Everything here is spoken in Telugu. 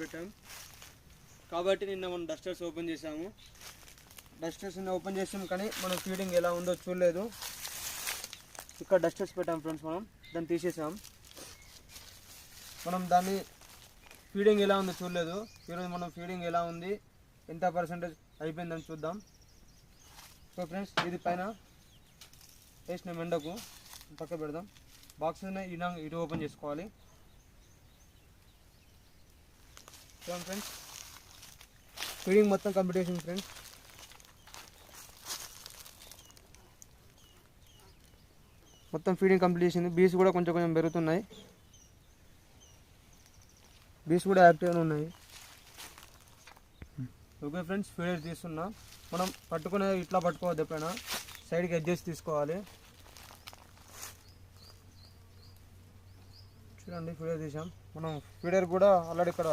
పెట్టాం కాబట్టి నిన్న మనం డస్టర్స్ ఓపెన్ చేసాము. డస్టర్స్ నిన్న ఓపెన్ చేసాం కానీ మనం ఫీడింగ్ ఎలా ఉందో చూడలేదు. ఇక్కడ డస్టర్స్ పెట్టాం ఫ్రెండ్స్, మనం దాన్ని తీసేసాం. మనం దాన్ని ఫీడింగ్ ఎలా ఉందో చూడలేదు. ఈరోజు మనం ఫీడింగ్ ఎలా ఉంది, ఎంత పర్సెంటేజ్ అయిపోయిందని చూద్దాం. సో ఫ్రెండ్స్, ఇది పైన వేసిన మెండకు పక్క పెడదాం. బాక్స్ ఇటు ఓపెన్ చేసుకోవాలి. చూడండి ఫ్రెండ్స్, ఫీడింగ్ మొత్తం కంప్లీట్ చేసింది ఫ్రెండ్స్. మొత్తం ఫీడింగ్ కంప్లీట్ చేసింది. బీస్ కూడా కొంచెం కొంచెం పెరుగుతున్నాయి. బీస్ కూడా యాక్టివ్గా ఉన్నాయి. ఓకే ఫ్రెండ్స్, ఫీడర్ తీస్తున్నా. మనం పట్టుకునే ఇట్లా పట్టుకోవద్దు, ఎప్పుడైనా సైడ్కి అడ్జస్ట్ తీసుకోవాలి. చూడండి, ఫీడర్ తీసాం. మనం ఫీడర్ కూడా ఆల్రెడీ ఇక్కడ